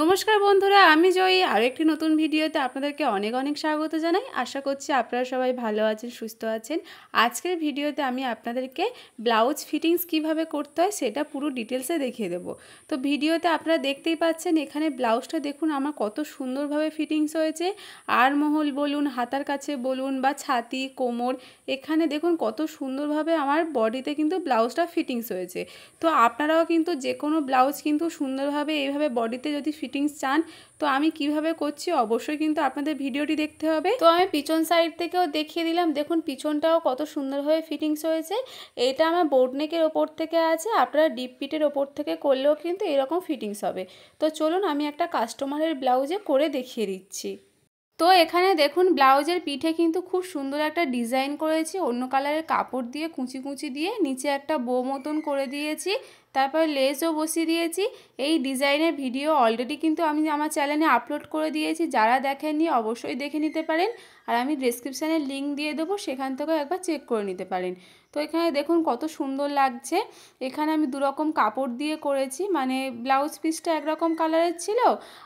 নমস্কার বন্ধুরা, আমি জয়ী। আরও একটি নতুন ভিডিওতে আপনাদেরকে অনেক অনেক স্বাগত জানাই। আশা করছি আপনারা সবাই ভালো আছেন, সুস্থ আছেন। আজকের ভিডিওতে আমি আপনাদেরকে ব্লাউজ ফিটিংস কিভাবে করতে হয় সেটা পুরো ডিটেলসে দেখিয়ে দেবো। তো ভিডিওতে আপনারা দেখতেই পাচ্ছেন, এখানে ব্লাউজটা দেখুন আমার কত সুন্দরভাবে ফিটিংস হয়েছে। আরমহল বলুন, হাতার কাছে বলুন বা ছাতি, কোমর, এখানে দেখুন কত সুন্দরভাবে আমার বডিতে কিন্তু ব্লাউজটা ফিটিংস হয়েছে। তো আপনারাও কিন্তু যে কোনো ব্লাউজ কিন্তু সুন্দরভাবে এইভাবে বডিতে যদি ফিটিংস চান, তো আমি কিভাবে করছি অবশ্যই কিন্তু আপনাদের ভিডিওটি দেখতে হবে। তো আমি পিছন সাইড থেকেও দেখিয়ে দিলাম, দেখুন পিছনটাও কত সুন্দরভাবে ফিটিংস হয়েছে। এটা আমার বোট নেকের ওপর থেকে আছে, আপনারা ডিপ পিটের ওপর থেকে করলেও কিন্তু এরকম ফিটিংস হবে। তো চলুন আমি একটা কাস্টমারের ব্লাউজে করে দেখিয়ে দিচ্ছি। তো এখানে দেখুন ব্লাউজের পিঠে কিন্তু খুব সুন্দর একটা ডিজাইন করেছি, অন্য কালারের কাপড় দিয়ে কুচি কুচি দিয়ে নিচে একটা বো মতন করে দিয়েছি, তারপর লেসও বসিয়ে দিয়েছি। এই ডিজাইনের ভিডিও অলরেডি কিন্তু আমি আমার চ্যানেলে আপলোড করে দিয়েছি, যারা দেখেননি অবশ্যই দেখে নিতে পারেন। আর আমি ডেসক্রিপশানে লিঙ্ক দিয়ে দেবো, সেখান থেকেও একবার চেক করে নিতে পারেন। তো এখানে দেখুন কত সুন্দর লাগছে। এখানে আমি দুরকম কাপড় দিয়ে করেছি, মানে ব্লাউজ পিসটা একরকম কালারের ছিল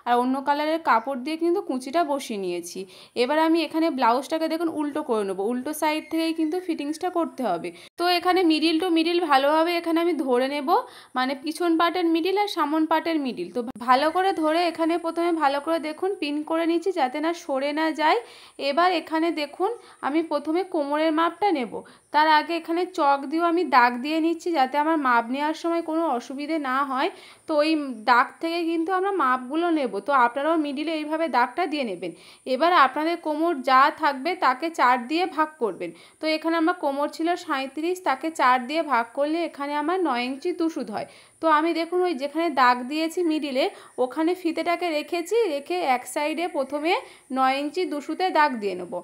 আর অন্য কালারের কাপড় দিয়ে কিন্তু কুচিটা বসিয়ে নিয়েছি। এবার আমি এখানে ব্লাউজটাকে দেখুন উল্টো করে নেবো, উল্টো সাইড থেকেই কিন্তু ফিটিংসটা করতে হবে। তো এখানে মিডিল টু মিডিল ভালোভাবে এখানে আমি ধরে নেব, মানে পিছন পার্টের মিডিল আর সামন পার্টের মিডিল। তো ভালো করে ধরে এখানে প্রথমে ভালো করে দেখুন পিন করে নিচ্ছি যাতে না সরে না যায়। এবার এখানে দেখুন আমি প্রথমে কোমরের মাপটা নেব, তার আগে এখানে চক দিয়েও আমি দাগ দিয়ে নিচ্ছি যাতে আমার মাপ নেওয়ার সময় কোনো অসুবিধে না হয়। তো ওই দাগ থেকে কিন্তু আমরা মাপগুলো নেব, তো আপনারাও মিডিলে এইভাবে দাগটা দিয়ে নেবেন। এবার আপনাদের কোমর যা থাকবে তাকে 4 দিয়ে ভাগ করবেন। তো এখানে আমার কোমর ছিল 37, তাকে 4 দিয়ে ভাগ করলে এখানে আমার 9 ইঞ্চি 2 সুত হয়। তো আমি দেখুন ওই যেখানে দাগ দিয়েছি মিডিলে, ওখানে ফিতেটাকে রেখেছি, রেখে এক সাইডে প্রথমে 9 ইঞ্চি 2 সুতে দাগ দিয়ে নেব।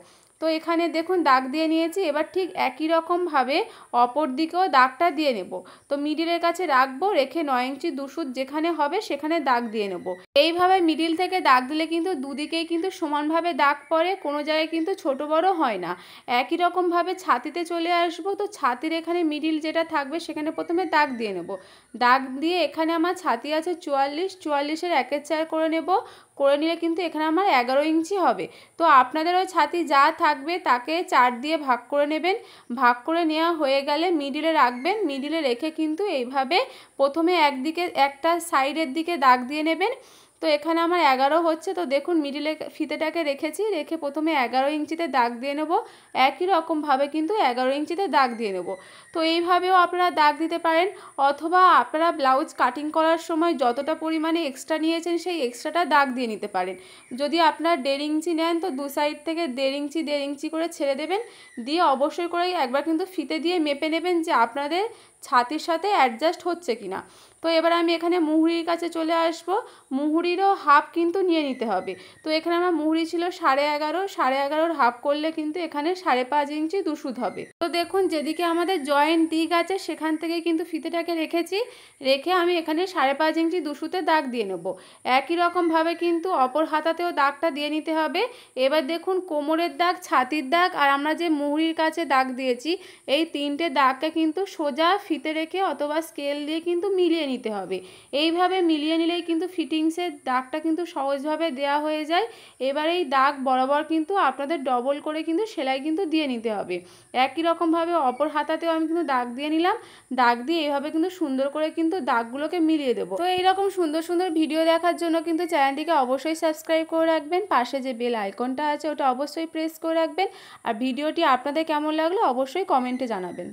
তো এখানে দেখুন দাগ দিয়ে নিয়েছি, এবার ঠিক একই রকমভাবে অপর দিকেও দাগটা দিয়ে নেব। তো মিডিলের কাছে রাখবো, রেখে 9 ইঞ্চি 2 সুত যেখানে হবে সেখানে দাগ দিয়ে নেব। এইভাবে মিডিল থেকে দাগ দিলে কিন্তু দুদিকেই কিন্তু সমানভাবে দাগ পড়ে, কোনো জায়গায় কিন্তু ছোট বড় হয় না। একই রকমভাবে ছাতিতে চলে আসবো, তো ছাতির এখানে মিডিল যেটা থাকবে সেখানে প্রথমে দাগ দিয়ে নেব। দাগ দিয়ে এখানে আমার ছাতি আছে 44, 44-এর 1/4 করে নেব। করে নিলে কিন্তু এখানে আমার 11 ইঞ্চি হবে। তো আপনাদের ওই ছাতি যা থাকবে তাকে 4 দিয়ে ভাগ করে নেবেন। ভাগ করে নেওয়া হয়ে গেলে মিডিলে রাখবেন, মিডিলে রেখে কিন্তু এইভাবে প্রথমে একদিকে একটা সাইডের দিকে দাগ দিয়ে নেবেন। তো এখানে আমার 11 হচ্ছে, তো দেখুন মিডিলে ফিতেটাকে রেখেছি, রেখে প্রথমে 11 ইঞ্চিতে দাগ দিয়ে নেব। একই রকমভাবে কিন্তু 11 ইঞ্চিতে দাগ দিয়ে নেব। তো এইভাবেও আপনারা দাগ দিতে পারেন, অথবা আপনারা ব্লাউজ কাটিং করার সময় যতটা পরিমাণে এক্সট্রা নিয়েছেন সেই এক্সট্রাটা দাগ দিয়ে নিতে পারেন। যদি আপনার 1.5 ইঞ্চি নেন তো দু সাইড থেকে 1.5 ইঞ্চি করে ছেড়ে দেবেন। দিয়ে অবশ্যই করে একবার কিন্তু ফিতে দিয়ে মেপে নেবেন যে আপনাদের ছাতির সাথে অ্যাডজাস্ট হচ্ছে কিনা। তো এবার আমি এখানে মুহুরির কাছে চলে আসব। মুহুরিরও হাফ কিন্তু নিয়ে নিতে হবে। তো এখানে আমার মুহুরি ছিল 11.5, 11.5-এর হাফ করলে কিন্তু এখানে 5.5 ইঞ্চি 2 সুত হবে। তো দেখুন যেদিকে আমাদের জয়েন্ট দিক আছে সেখান থেকে কিন্তু ফিতেটাকে রেখেছি, রেখে আমি এখানে 5.5 ইঞ্চি 2 সুতে দাগ দিয়ে নেব। একই রকমভাবে কিন্তু অপর হাতাতেও দাগটা দিয়ে নিতে হবে। এবার দেখুন কোমরের দাগ, ছাতির দাগ আর আমরা যে মুহুরির কাছে দাগ দিয়েছি, এই 3টে দাগকে কিন্তু সোজা ফিতে রেখে অথবা স্কেল দিয়ে কিন্তু মিলিয়ে নিতে হবে। এইভাবে মিলিয়ে নিলেই কিন্তু ফিটিংসের দাগটা কিন্তু সহজভাবে দেওয়া হয়ে যায়। এবার এই দাগ বরাবর কিন্তু আপনাদের ডবল করে কিন্তু সেলাই কিন্তু দিয়ে নিতে হবে। একই রকমভাবে অপর হাতাতেও আমি কিন্তু দাগ দিয়ে নিলাম। দাগ দিয়ে এইভাবে কিন্তু সুন্দর করে কিন্তু দাগগুলোকে মিলিয়ে দেবো। তো এইরকম সুন্দর সুন্দর ভিডিও দেখার জন্য কিন্তু চ্যানেলটিকে অবশ্যই সাবস্ক্রাইব করে রাখবেন, পাশে যে বেল আইকনটা আছে ওটা অবশ্যই প্রেস করে রাখবেন। আর ভিডিওটি আপনাদের কেমন লাগলো অবশ্যই কমেন্টে জানাবেন।